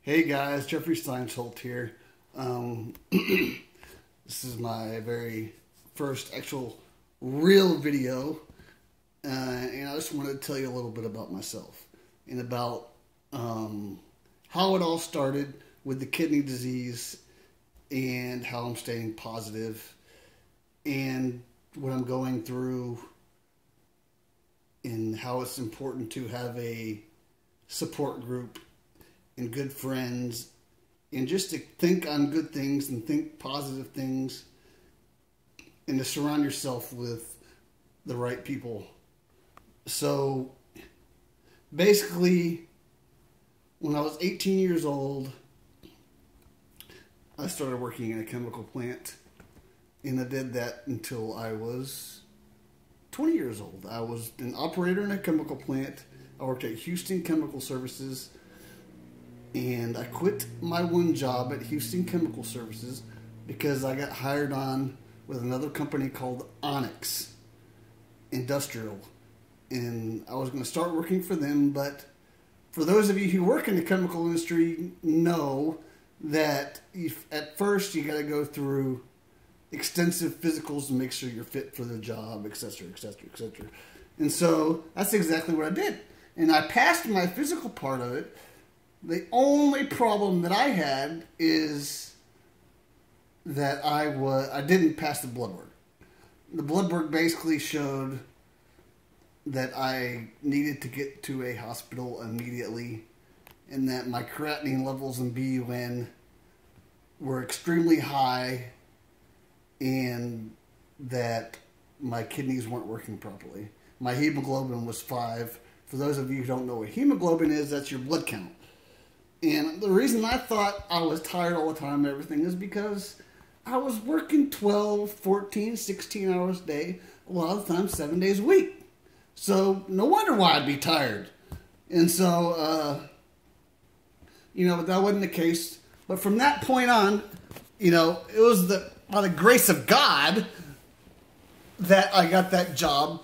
Hey guys, Jeffrey Steinsholt here. This is my very first actual real video, and I just wanted to tell you a little bit about myself and about how it all started with the kidney disease and how I'm staying positive and what I'm going through and how it's important to have a support group and good friends, and just to think on good things and think positive things, and to surround yourself with the right people. So basically, when I was 18 years old, I started working in a chemical plant, and I did that until I was 20 years old. I was an operator in a chemical plant. I worked at Houston Chemical Services. And I quit my one job at Houston Chemical Services because I got hired on with another company called Onyx Industrial. And I was going to start working for them, but for those of you who work in the chemical industry know that at first you got to go through extensive physicals to make sure you're fit for the job, etc., etc., etc. And so that's exactly what I did. And I passed my physical part of it. The only problem that I had is that I didn't pass the blood work. The blood work basically showed that I needed to get to a hospital immediately, and that my creatinine levels in BUN were extremely high, and that my kidneys weren't working properly. My hemoglobin was 5. For those of you who don't know what hemoglobin is, that's your blood count. And the reason I thought I was tired all the time and everything is because I was working 12, 14, 16 hours a day, a lot of the time 7 days a week. So no wonder why I'd be tired. And so, but that wasn't the case. But from that point on, it was by the grace of God that I got that job.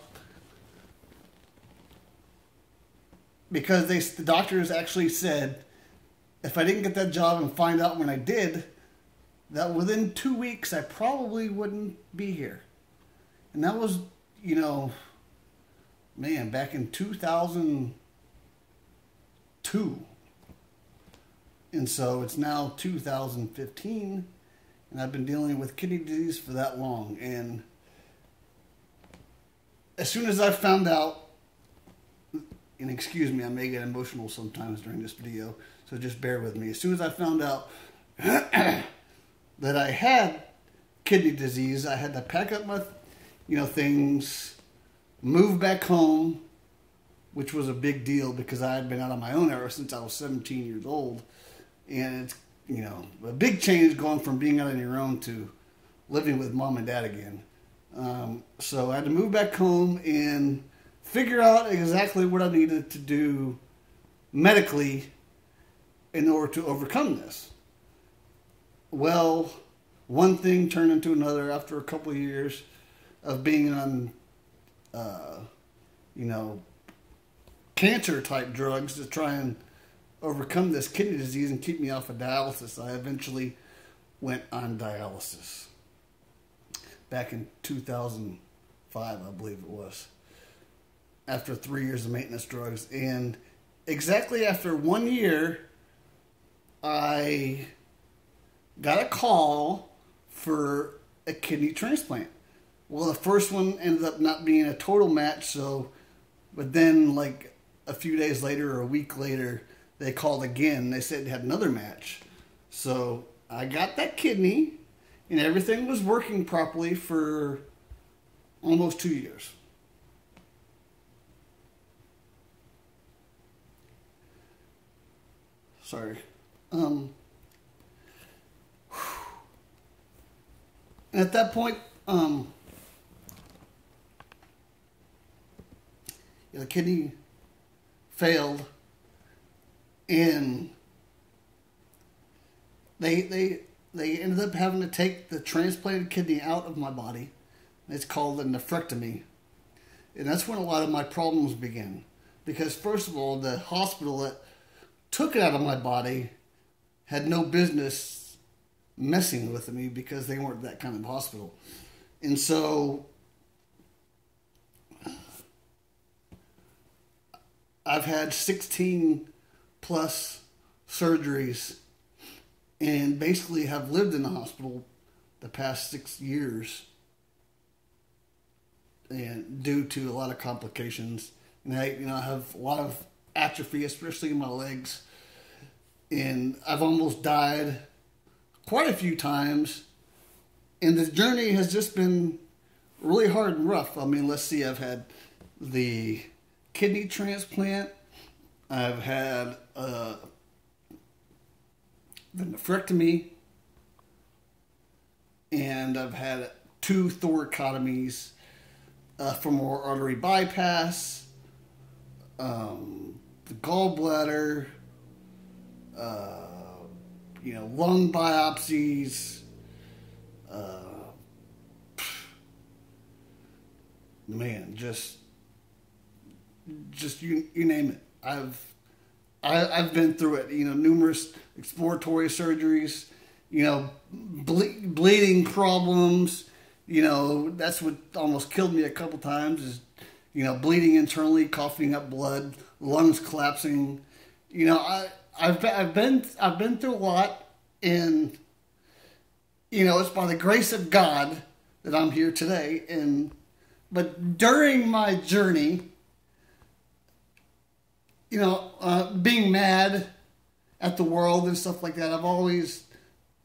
Because the doctors actually said, if I didn't get that job and find out when I did, that within 2 weeks I probably wouldn't be here. And that was, back in 2002. And so it's now 2015, and I've been dealing with kidney disease for that long. And as soon as I found out, and excuse me, I may get emotional sometimes during this video, so just bear with me. As soon as I found out that I had kidney disease, I had to pack up my, things, move back home, which was a big deal because I had been out on my own ever since I was 17 years old. And it's, a big change going from being out on your own to living with mom and dad again. So I had to move back home and figure out exactly what I needed to do medically in order to overcome this. Well, one thing turned into another after a couple of years of being on, cancer type drugs to try and overcome this kidney disease and keep me off of dialysis. I eventually went on dialysis back in 2005, I believe it was, after 3 years of maintenance drugs. And exactly after 1 year, I got a call for a kidney transplant. Well, the first one ended up not being a total match, but then like a few days later or a week later, they called again. They said they had another match. So I got that kidney, and everything was working properly for almost 2 years. Sorry. At that point, the kidney failed, and they ended up having to take the transplanted kidney out of my body. It's called a nephrectomy, and that's when a lot of my problems began. Because first of all, the hospital that took it out of my body had no business messing with me because they weren't that kind of hospital. And so I've had 16 plus surgeries and basically have lived in the hospital the past 6 years, and due to a lot of complications. And I have a lot of atrophy, especially in my legs. And I've almost died quite a few times. And the journey has just been really hard and rough. I mean, let's see, I've had the kidney transplant. I've had the nephrectomy. And I've had 2 thoracotomies, femoral artery bypass, the gallbladder, lung biopsies, man, just you name it. I've been through it. Numerous exploratory surgeries. Bleeding problems. That's what almost killed me a couple times. Is bleeding internally, coughing up blood, lungs collapsing. I've been through a lot, and it's by the grace of God that I'm here today. But during my journey, being mad at the world and stuff like that, I've always,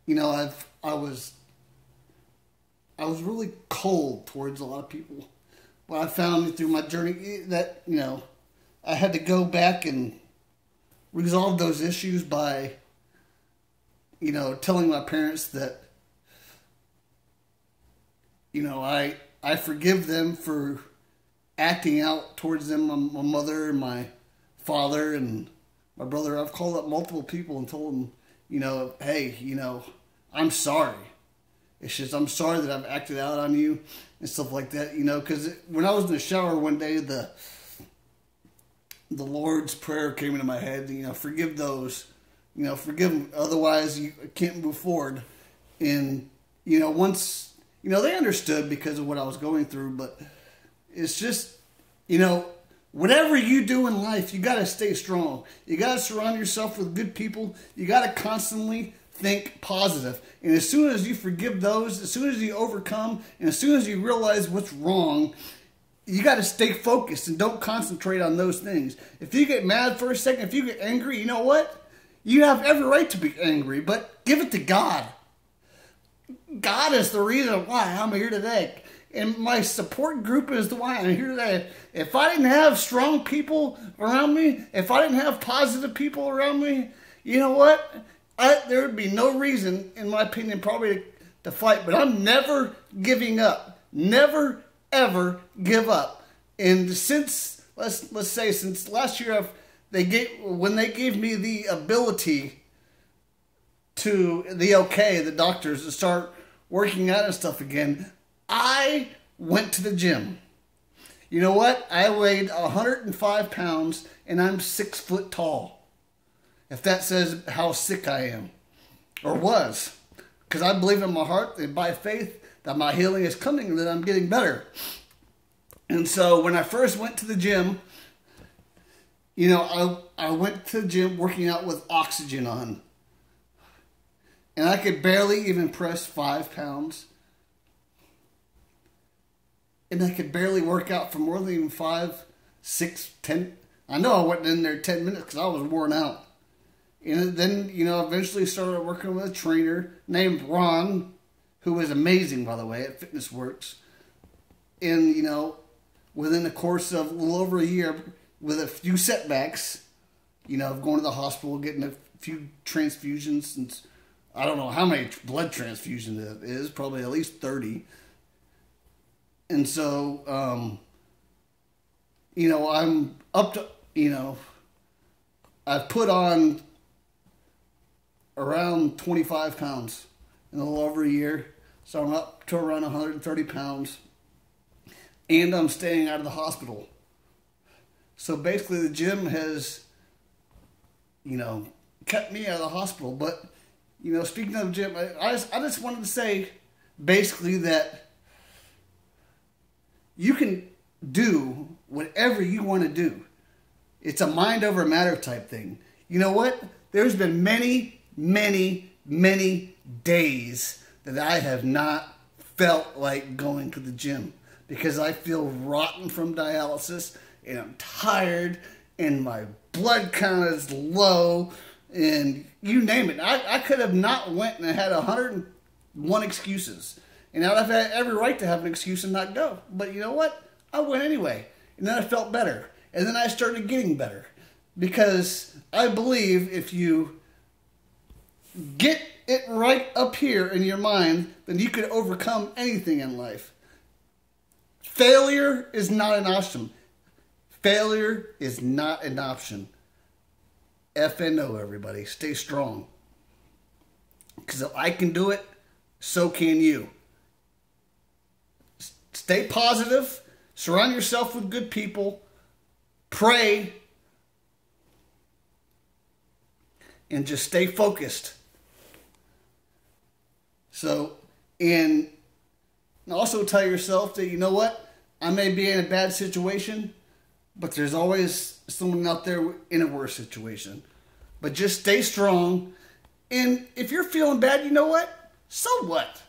I was really cold towards a lot of people. But I found through my journey that, I had to go back and resolve those issues by, telling my parents that, I forgive them for acting out towards them, my mother and my father and my brother. I've called up multiple people and told them, hey, I'm sorry. It's just, I'm sorry that I've acted out on you and stuff like that, because when I was in the shower one day, the Lord's Prayer came into my head, forgive those, forgive them, otherwise you can't move forward. And, once, they understood because of what I was going through, but it's just, whatever you do in life, you got to stay strong. You got to surround yourself with good people. You got to constantly think positive. And as soon as you forgive those, as soon as you overcome, and as soon as you realize what's wrong, you got to stay focused and don't concentrate on those things. If you get mad for a second, if you get angry, you know what? You have every right to be angry, but give it to God. God is the reason why I'm here today. And my support group is the why I'm here today. If I didn't have strong people around me, if I didn't have positive people around me, you know what? There would be no reason, in my opinion, probably to fight. But I'm never giving up. Never, ever give up. And since, let's say, since last year, when they gave me the ability to, the doctors, to start working out and stuff again, I went to the gym. You know what? I weighed 105 pounds and I'm 6 foot tall. If that says how sick I am, or was. Because I believe in my heart and by faith that my healing is coming and that I'm getting better. And so when I first went to the gym, I went to the gym working out with oxygen on. And I could barely even press 5 pounds. And I could barely work out for more than even 5, 6, 10. I know I went in there 10 minutes because I was worn out. And then, eventually started working with a trainer named Ron, who was amazing, by the way, at Fitness Works. And, within the course of a little over a year, with a few setbacks, of going to the hospital, getting a few transfusions, and I don't know how many blood transfusions it is, probably at least 30. And so, I'm up to, I've put on around 25 pounds in a little over a year. So I'm up to around 130 pounds. And I'm staying out of the hospital. So basically the gym has, kept me out of the hospital. But, you know, speaking of the gym, I just wanted to say basically that you can do whatever you want to do. It's a mind over matter type thing. You know what? There's been many, many, many days that I have not felt like going to the gym because I feel rotten from dialysis and I'm tired and my blood count is low and you name it. I could have not went and I had 101 excuses. And I'd have had every right to have an excuse and not go. But you know what? I went anyway. And then I felt better. And then I started getting better. Because I believe if you get it right up here in your mind, then you can overcome anything in life. Failure is not an option. Failure is not an option. FNO, everybody. Stay strong. Because if I can do it, so can you. Stay positive. Surround yourself with good people. Pray. And just stay focused. So, and also tell yourself that, you know what? I may be in a bad situation, but there's always someone out there in a worse situation. But just stay strong. And if you're feeling bad, you know what? So what?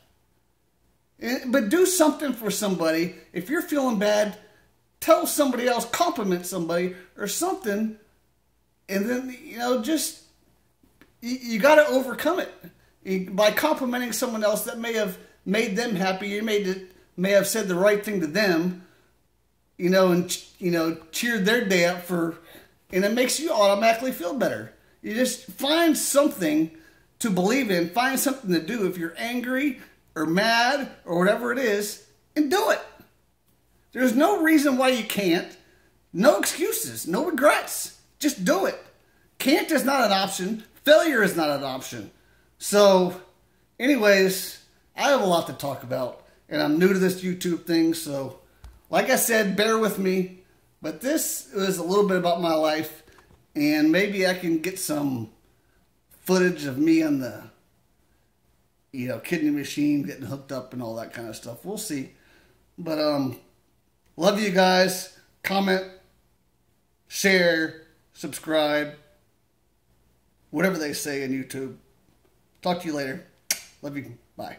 But do something for somebody. If you're feeling bad, tell somebody else, compliment somebody or something. And then, you know, just, you got to overcome it. By complimenting someone else that may have made them happy, you may have said the right thing to them, you know, and, you know, cheered their day up and it makes you automatically feel better. You just find something to believe in, find something to do. If you're angry or mad or whatever it is, and do it. There's no reason why you can't. No excuses, no regrets. Just do it. Can't is not an option. Failure is not an option. So, anyways, I have a lot to talk about, and I'm new to this YouTube thing, so like I said, bear with me. But this is a little bit about my life, and maybe I can get some footage of me on the, you know, kidney machine, getting hooked up and all that kind of stuff. We'll see. But, love you guys. Comment, share, subscribe, whatever they say on YouTube. Talk to you later. Love you. Bye.